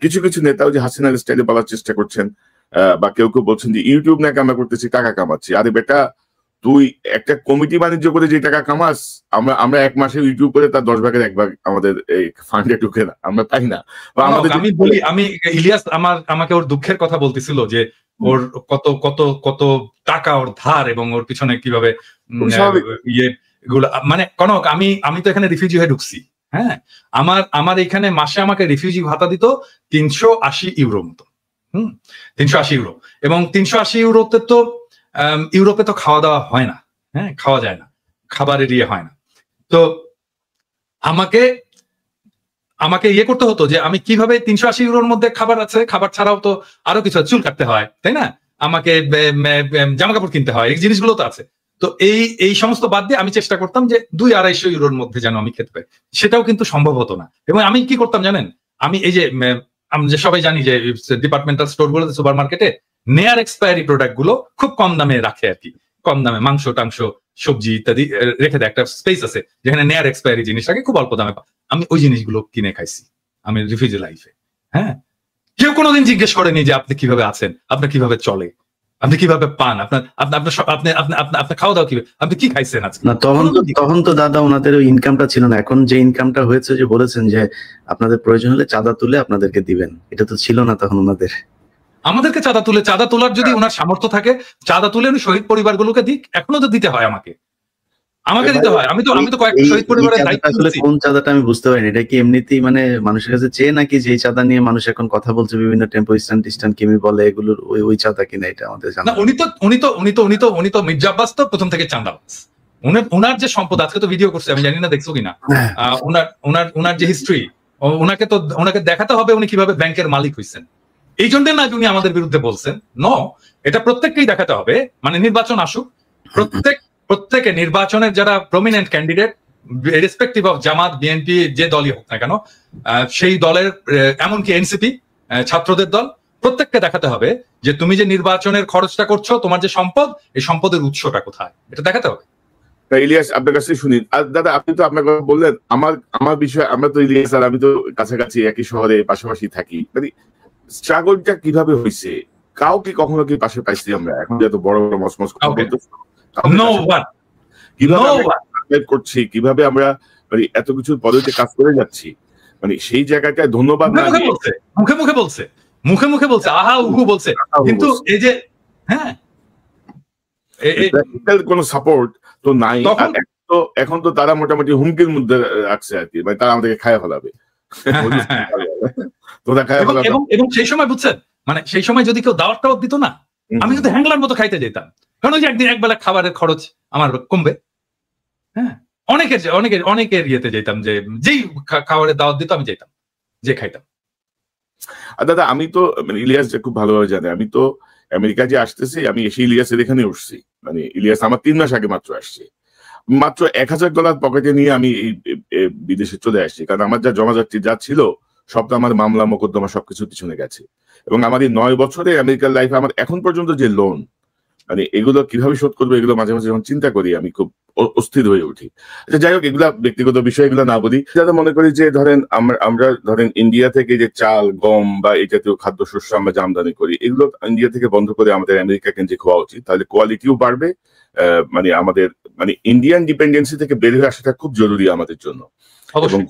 কিছু কিছু নেতাও যে হাসিনার স্টাইলে বলার চেষ্টা করছেন, বা কেউ কেউ বলছেন যে ইউটিউব নাকি আমরা করতেছি, টাকা কামাচ্ছি। আরে বেটা, তুই একটা কমিটি বাণিজ্য করে যে টাকা কামাস, আমরা এক মাসে ইউটিউব করে তার 10 ভাগের 1 ভাগ আমাদের এই ফান্ডে ঢুকে না, আমরা পাই না। আমি বলি, আমি ইলিয়াস আমাকে ওর দুঃখের কথা বলতেছিল যে ওর কত কত কত টাকা ওর ধার এবং ওর পিছনে কিভাবে ইয়ে গুলা, মানে কনক আমি তো এখানে রিফিউজি হয়ে ঢুকছি। হ্যাঁ, আমার এখানে মাসে আমাকে রিফিউজি ভাতা দিত 380 ইউরো মতো। 380 ইউরো, এবং 380 ইউরোতে তো ইউরোপে তো খাওয়া দাওয়া হয় না। হ্যাঁ, খাওয়া যায় না, খাবারের ইয়ে হয় না। তো আমাকে ইয়ে করতে হতো যে আমি কিভাবে 380 ইউরোর মধ্যে খাবার আছে, খাবার ছাড়াও তো আরো কিছু, চুল কাটতে হয়, তাই না, আমাকে জামা কাপড় কিনতে হয়, এই জিনিসগুলো তো আছে। তো এই সমস্ত বাদ দিয়ে আমি চেষ্টা করতাম যে 200-250 ইউরোর মধ্যে যেন আমি খেতে পাই। সেটাও কিন্তু সম্ভব হতো না। এবং আমি কি করতাম জানেন, আমি এই যে যে সবাই জানি যে ডিপার্টমেন্টাল স্টোর গুলোতে, সুপার মার্কেটে নেয়ার এক্সপায়ারি প্রোডাক্ট গুলো খুব কম দামে রাখে আর কি, কম দামে মাংস টাংস সবজি ইত্যাদি রেখে দেয়, একটা স্পেস আছে যেখানে নেয়ার এক্সপায়ারি জিনিস রাখে খুব অল্প দামে। আমি ওই জিনিসগুলো কিনে খাইছি আমি রিফিউজি লাইফে। হ্যাঁ, কেউ কোনোদিন জিজ্ঞেস করেনি যে আপনি কিভাবে আছেন, আপনার কিভাবে চলে, আপনি কিভাবে পান, আপনার খাওয়া দাওয়া কিভাবে, আপনি কি খাইছেন আজকে। না, তখন তো দাদা ওনাদের ওই ইনকামটা ছিল না। এখন যে ইনকামটা হয়েছে, যে বলেছেন যে আপনাদের প্রয়োজন হলে চাঁদা তুলে আপনাদেরকে দিবেন, এটা তো ছিল না তখন ওনাদের। আমাদেরকে চাঁদা তোলার যদি ওনার সামর্থ্য থাকে, চাঁদা তুলে উনি শহীদ পরিবারগুলোকে দিক, এখনো তো দিতে হয় আমাকে দিতে হয়। আমি তো কয়েকটা শহীদ পরিবারের দায়িত্ব নিয়েছি। কোন চাঁদাটা আমি বুঝতে পারিনি, এটা কি এমনিতেই মানে মানুষের কাছে চেয়ে, নাকি যে চাঁদা নিয়ে মানুষ এখন কথা বলছে বিভিন্ন টেম্পো স্ট্যান্ড কিমি বলে, এগুলোর ওই চাঁদা কিনা, এটা আমাদের জানা। উনি তো মির্জা আব্বাস তো প্রথম থেকে চাঁদাবাজ। ওনার যে সম্পদ, আজকে তো ভিডিও করছে, আমি জানি না দেখছো কিনা, ওনার যে হিস্ট্রি, ওনাকে দেখাতে হবে উনি কিভাবে ব্যাংকের মালিক হয়েছেন। এই জন্য না উনি আমাদের বিরুদ্ধে বলছেন, এটা প্রত্যেককেই দেখাতে হবে। মানে নির্বাচন আসুক, প্রত্যেকে নির্বাচনের যারা prominent candidate, respective of Jamaat, BNP, যে দলই হোক না কেন, সেই দলের, এমনকি এনসিপি, ছাত্রদের দল, প্রত্যেককে দেখাতে হবে যে তুমি যে নির্বাচনের খরচটা করছো, তোমার যে সম্পদ, এই সম্পদের উৎসটা কোথায়, এটা দেখাতে হবে। ইলিয়াস, আপনার কাছে শুনি। আর দাদা, আপনি তো আপনার কথা বললেন, আমার বিষয়, আমরা তো ইলিয়াস আর আমি তো কাছাকাছি একই শহরে পাশাপাশি থাকি, মানে স্ট্রাগলটা কিভাবে হয়েছে, কাউকে কখনো কি পাশে পাইছি আমরা? এখন যত বড় বড় মসমস কিভাবে করছি, কিভাবে আমরা মানে এত কিছু পদে কাজ করে যাচ্ছি, মানে সেই জায়গাটায় ধন্যবাদ মুখে মুখে বলছে আহা উহু বলছে, কিন্তু এই যে হ্যাঁ কোনো সাপোর্ট তো নাই। এখন তো তারা মোটামুটি হুমকির মধ্যে রাখছে আর কি, মানে তারা আমাদেরকে খায় ফেলাবে। এবং সেই সময় বুঝছেন, মানে সেই সময় যদি কেউ দাওয়াত দিত না, আমি কিন্তু হ্যাংলার মতো খাইতে যেতাম, কারণ ওই যে একবেলা খাবারের খরচ আমার কমবে। হ্যাঁ, অনেকের ইয়েতে যেতাম, যে যেই খাবারের দাওয়াত দিত আমি যেতাম, যে খাইতাম। আর দাদা, আমি তো মানে ইলিয়াস যে খুব ভালোভাবে জানে, আমি তো আমেরিকা যে আসতেছি, আমি এসে ইলিয়াসের এখানে উঠছি। মানে ইলিয়াস আমার 3 মাস আগে মাত্র আসছে, মাত্র $1000 পকেটে নিয়ে আমি বিদেশে চলে আসছি, কারণ আমার যা জমাজাতি যা ছিল সব তো আমার মামলা মোকদ্দমা সবকিছু পিছনে গেছে। এবং আমার এই 9 বছরে আমেরিকার লাইফে আমার এখন পর্যন্ত যে লোন, মানে এগুলো কিভাবে শোধ করবো, এগুলো মাঝে মাঝে যখন চিন্তা করি আমি খুব অস্থির হয়ে উঠি। আচ্ছা, যাই হোক, এগুলা ব্যক্তিগত বিষয়, এগুলো না বলি। যারা মনে করি যে ধরেন আমরা ধরেন ইন্ডিয়া থেকে যে চাল, গম বা এই জাতীয় খাদ্যশস্য আমরা যে আমদানি করি, এগুলো ইন্ডিয়া থেকে বন্ধ করে আমাদের আমেরিকা কেন্দ্রিক হওয়া উচিত, তাহলে কোয়ালিটিও বাড়বে। মানে আমাদের মানে ইন্ডিয়ান ডিপেন্ডেন্সি থেকে বের হয়ে আসাটা খুব জরুরি আমাদের জন্য। এবং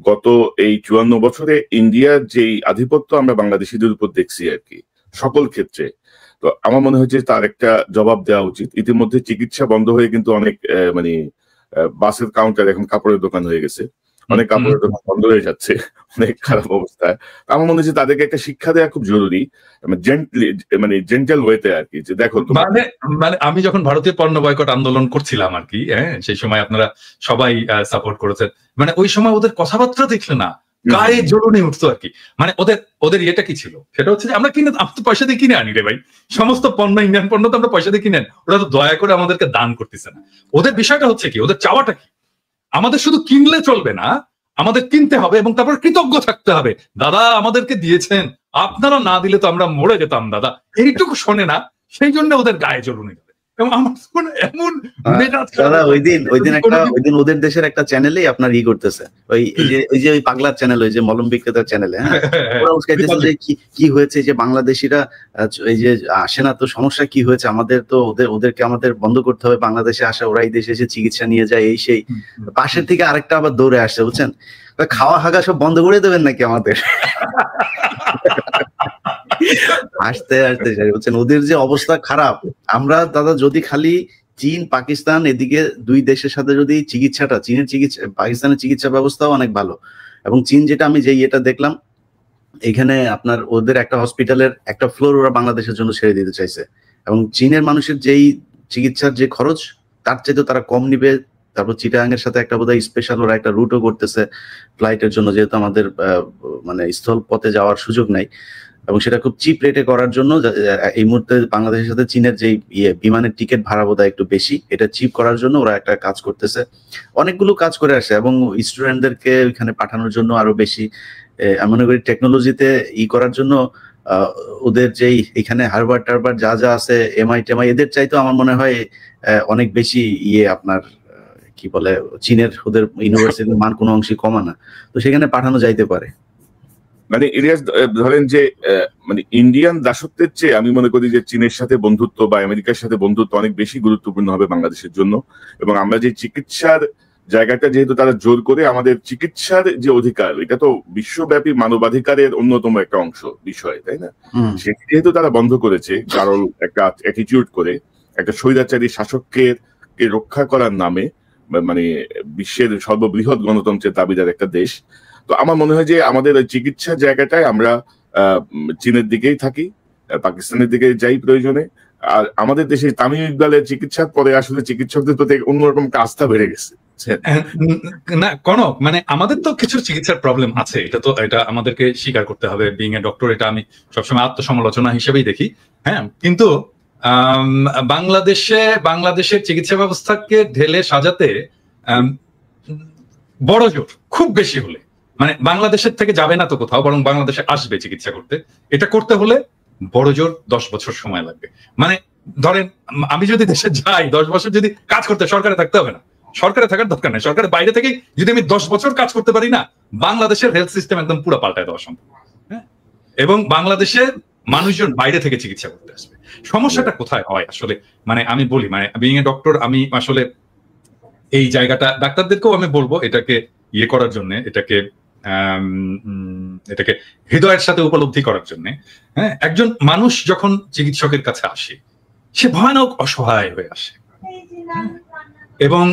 গত এই 54 বছরে ইন্ডিয়ার যে আধিপত্য আমরা বাংলাদেশিদের উপর দেখছি আর কি, সকল ক্ষেত্রে, তো আমার মনে হচ্ছে তার একটা জবাব দেওয়া উচিত। ইতিমধ্যে চিকিৎসা বন্ধ হয়ে কিন্তু অনেক মানে বাসের কাউন্টার এখন কাপড়ের দোকান হয়ে গেছে, অনেক কাপড়ের দোকান বন্ধ হয়ে যাচ্ছে, অনেক খারাপ অবস্থায়। আমার মনে হচ্ছে তাদেরকে একটা শিক্ষা দেওয়া খুব জরুরি, মানে জেন্টাল ওয়েতে আর কি, যে দেখো মানে আমি যখন ভারতীয় পণ্য বয়কট আন্দোলন করছিলাম আর কি, হ্যাঁ, সেই সময় আপনারা সবাই সাপোর্ট করেছেন, মানে ওই সময় ওদের কথাবার্তা দেখলে না গায়ে জ্বলনে উঠতো আর কি। মানে ওদের ইয়েটা কি ছিল, সেটা হচ্ছে যে আমরা তো পয়সা দিয়ে কিনে আনি রে ভাই, সমস্ত পণ্য, ইন্ডিয়ান পণ্য তো আমরা পয়সা দিয়ে কিনে আনি, ওরা তো দয়া করে আমাদেরকে দান করতেছে না। ওদের বিষয়টা হচ্ছে কি, ওদের চাওয়াটা কি, আমাদের শুধু কিনলে চলবে না, আমাদের কিনতে হবে এবং তারপর কৃতজ্ঞ থাকতে হবে, দাদা আমাদেরকে দিয়েছেন, আপনারা না দিলে তো আমরা মরে যেতাম দাদা, এইটুকু শোনে না, সেই জন্য ওদের গায়ে জ্বলুনি। এবং আমার এমন মেজাজ দাদা ওই দিন ওদের দেশের একটা চ্যানেলে আপনার করতেছে, ওই যে ওই পাগলার চ্যানেল, ওই যে মলম বিক্রেতার চ্যানেলে, হ্যাঁ, ওরা উস্কাইতেছে যে কি হয়েছে, যে বাংলাদেশিরা এই যে আসে না, তো সমস্যা কি হয়েছে, আমাদের তো ওদেরকে আমাদের বন্ধ করতে হবে, বাংলাদেশে আসা, ওরা এই দেশে এসে চিকিৎসা নিয়ে যায়, এই সেই। পাশের থেকে আরেকটা আবার দৌড়ে আসছে, বুঝছেন, খাওয়া হাগা সব বন্ধ করে দেবেন নাকি আমাদের? আসতে বলছেন ওদের যে অবস্থা খারাপ। আমরা দাদা যদি খালি চীন পাকিস্তান এদিকে দুই দেশের সাথে যদি পাকিস্তানের চিকিৎসা ব্যবস্থাও অনেক ভালো, এবং চীন যেটা আমি যে এটা দেখলাম, এখানে আপনার ওদের একটা হসপিটালের একটা ফ্লোর ওরা বাংলাদেশের জন্য ছেড়ে দিতে চাইছে, এবং চীনের মানুষের যেই চিকিৎসার যে খরচ তার চাইতে তারা কম নিবে। তারপর চিটাগাং এর সাথে একটা বোধহয় স্পেশাল ওরা একটা রুটও করতেছে ফ্লাইটের জন্য, যেহেতু আমাদের মানে স্থল পথে যাওয়ার সুযোগ নাই, এবং সেটা খুব চিপ রেটে করার জন্য এই মুহূর্তে বাংলাদেশের সাথে চীনের যে বিমানের টিকিট ভাড়া বোধহয় একটু বেশি, এটা চিপ করার জন্য ওরা একটা কাজ করতেছে, অনেকগুলো কাজ করে আসে, এবং স্টুডেন্টদেরকে ওইখানে পাঠানোর জন্য আরো বেশি আমি মনে করি টেকনোলজিতে করার জন্য ওদের যেই এখানে হারবার্ড টারবার্ড যা যা আছে, MIT এদের চাইতো আমার মনে হয় অনেক বেশি আপনার কি বলে চীনের ওদের ইউনিভার্সিটির মান কোনো অংশে কমা না, তো সেখানে পাঠানো যাইতে পারে। মানে ইলিয়াস ধরেন যে মানে ইন্ডিয়ান দাসত্বের চেয়ে আমি মনে করি যে চীনের সাথে বন্ধুত্ব বা আমেরিকার সাথে বন্ধুত্ব অনেক বেশি গুরুত্বপূর্ণ হবে বাংলাদেশের জন্য। এবং আমরা যে চিকিৎসার জায়গাটা যেহেতু তারা জোর করে, আমাদের চিকিৎসার যে অধিকার, এটা তো বিশ্বব্যাপী মানবাধিকারের অন্যতম একটা অংশ বিষয়, তাই না? সেটি যেহেতু তারা বন্ধ করেছে, কারণ একটা অ্যাটিটিউড করে একটা স্বৈরাচারী শাসককে রক্ষা করার নামে, মানে বিশ্বের সর্ববৃহৎ গণতন্ত্রের দাবিদার একটা দেশ, তো আমার মনে হয় যে আমাদের ওই চিকিৎসার জায়গাটায় আমরা চীনের দিকেই থাকি, পাকিস্তানের দিকে যাই প্রয়োজনে। আর আমাদের দেশে তামিম ইকবালের চিকিৎসার পরে আসলে চিকিৎসকদের প্রতি অন্যরকম আস্থা বেড়ে গেছে না কোনো, মানে আমাদের তো কিছু চিকিৎসার প্রবলেম আছে, এটা আমাদেরকে স্বীকার করতে হবে। বিং এ ডক্টর, এটা আমি সবসময় আত্মসমালোচনা হিসেবেই দেখি, হ্যাঁ। কিন্তু বাংলাদেশের চিকিৎসা ব্যবস্থাকে ঢেলে সাজাতে বড় জোর খুব বেশি হলে, মানে বাংলাদেশের থেকে যাবে না তো কোথাও, বরং বাংলাদেশে আসবে চিকিৎসা করতে। এটা করতে হলে বড় জোর 10 বছর সময় লাগবে। মানে ধরেন আমি যদি দেশে যাই 10 বছর যদি কাজ করতে, সরকারে থাকতে হবে না, সরকারে থাকার দরকার নেই, সরকারের বাইরে থেকে যদি আমি 10 বছর কাজ করতে পারি না, বাংলাদেশের হেলথ সিস্টেম একদম পুরো পাল্টায় দেওয়া সম্ভব, হ্যাঁ। এবং বাংলাদেশের মানুষজন বাইরে থেকে চিকিৎসা করতে আসবে। সমস্যাটা কোথায় হয় আসলে, মানে আমি বলি, মানে বিং এ ডক্টর, আমি আসলে এই জায়গাটা ডাক্তারদেরকেও আমি বলবো এটাকে করার জন্য, এটাকে হৃদয়ের সাথে উপলব্ধি করার জন্য, হ্যাঁ। একজন মানুষ যখন চিকিৎসকের কাছে আসে, সে ভয়ানক অসহায় হয়ে আসে, এবং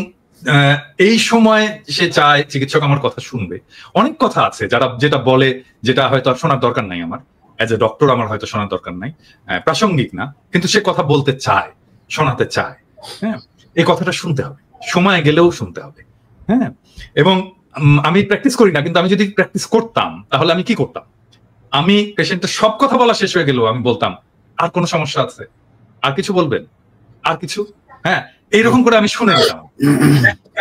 এই সময় সে চায় চিকিৎসক আমার কথা শুনবে। অনেক কথা আছে যেটা বলে, যেটা হয়তো শোনার দরকার নাই, আমার অ্যাজ এ ডক্টর আমার হয়তো শোনার দরকার নাই, প্রাসঙ্গিক না, কিন্তু সে কথা বলতে চায়, শোনাতে চায়, হ্যাঁ। এই কথাটা শুনতে হবে, সময় গেলেও শুনতে হবে, হ্যাঁ। এবং আমি প্র্যাকটিস করি না, কিন্তু আমি যদি প্র্যাকটিস করতাম তাহলে আমি কি করতাম, আমি পেশেন্টের সব কথা বলা শেষ হয়ে গেলেও আমি বলতাম, আর কোনো সমস্যা আছে, আর কিছু বলবেন, আর কিছু, হ্যাঁ। এইরকম করে আমি শুনে নিতাম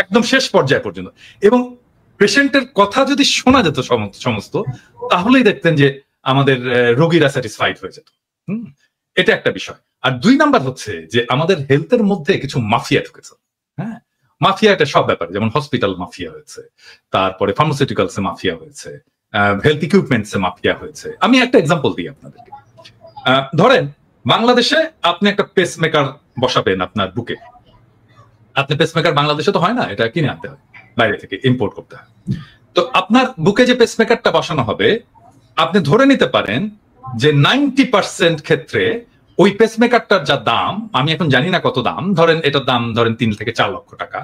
একদম শেষ পর্যায় পর্যন্ত। এবং পেশেন্টের কথা যদি শোনা যেত সমস্ত, তাহলেই দেখতেন যে আমাদের রোগীরা স্যাটিসফাইড হয়ে যেত। এটা একটা বিষয়। আর 2 নাম্বার হচ্ছে যে আমাদের হেলথের মধ্যে কিছু মাফিয়া ঢুকেছে, হ্যাঁ। মাফিয়া এটা সব ব্যাপারে, যেমন হসপিটাল মাফিয়া হয়েছে, তারপরে ফার্মাসিউটিক্যালস এ মাফিয়া হয়েছে, হেলথ ইকুইপমেন্টস এ মাফিয়া হয়েছে। আমি একটা এক্সাম্পল দিই আপনাদেরকে। ধরেন বাংলাদেশে আপনি একটা পেসমেকার বসাবেন আপনার বুকে, আপনি পেসমেকার বাংলাদেশে তো হয় না, এটা কিনে আনতে হয়, বাইরে থেকে ইম্পোর্ট করতে হয়। তো আপনার বুকে যে পেসমেকারটা বসানো হবে, আপনি ধরে নিতে পারেন যে 90% ক্ষেত্রে ওই পেসমেকারটার যা দাম, আমি এখন জানি না কত দাম, ধরেন এটার দাম ধরেন 3 থেকে 4 লক্ষ টাকা।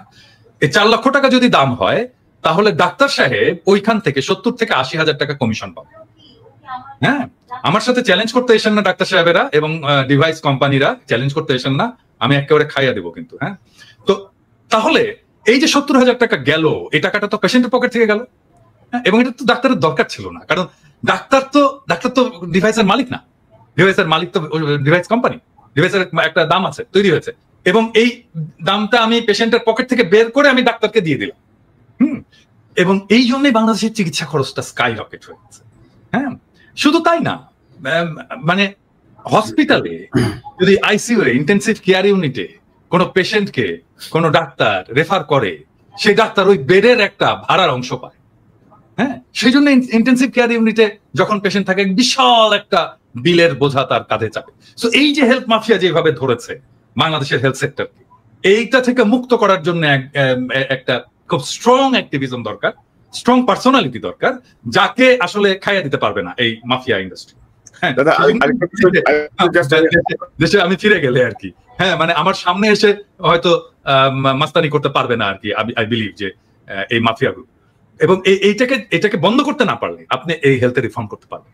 এই 4 লক্ষ টাকা যদি দাম হয়, তাহলে ডাক্তার সাহেব ওইখান থেকে 70 থেকে 80 হাজার টাকা কমিশন পাবে, হ্যাঁ। আমার সাথে চ্যালেঞ্জ করতে এসেন না ডাক্তার সাহেবেরা এবং ডিভাইস কোম্পানিরা, চ্যালেঞ্জ করতে এসেন না, আমি একেবারে খাইয়া দেবো কিন্তু, হ্যাঁ। তো তাহলে এই যে 70 হাজার টাকা গেল, এই টাকাটা তো পেশেন্টের পকেট থেকে গেল, এবং এটা তো ডাক্তারের দরকার ছিল না, কারণ ডাক্তার তো ডিভাইসের মালিক না, ডিভাইসের মালিক তো ডিভাইস কোম্পানি, ডিভাইসের একটা দাম আছে, তৈরি হয়েছে, এবং এই দামটা আমি পেশেন্টের পকেট থেকে বের করে আমি ডাক্তারকে দিয়ে দিলাম, এবং এই জন্যই বাংলাদেশের চিকিৎসা খরচটা স্কাই রকেট হয়ে গেছে, হ্যাঁ। শুধু তাই না, মানে হসপিটালে যদি আইসিইউ এ, ইন্টেনসিভ কেয়ার ইউনিটে কোনো পেশেন্টকে কোনো ডাক্তার রেফার করে, সেই ডাক্তার ওই বেডের একটা ভাড়ার অংশ পায়। হ্যাঁ, সেই জন্য ইন্টেন্সিভ কেয়ার ইউনিটে যখন পেশেন্ট থাকে বিশাল একটা বিলের বোঝা তার কাঁধে চাপে। সো এই যে হেলথ মাফিয়া যেভাবে ধরেছে বাংলাদেশের হেলথ সেক্টরকে, এইটা থেকে মুক্ত করার জন্য একটা খুব স্ট্রং অ্যাক্টিভিজম দরকার, স্ট্রং পার্সোনালিটি দরকার, যাকে আসলে খাইয়া দিতে পারবে না এই মাফিয়া ইন্ডাস্ট্রি। দেশে আমি ফিরে গেলে আর কি, হ্যাঁ মানে আমার সামনে এসে হয়তো মাস্তানি করতে পারবে না আর কি, আই বিলিভ যে এই মাফিয়া গ্রুপ। এবং এটাকে বন্ধ করতে না পারলে আপনি এই হেলথে রিফর্ম করতে পারবেন।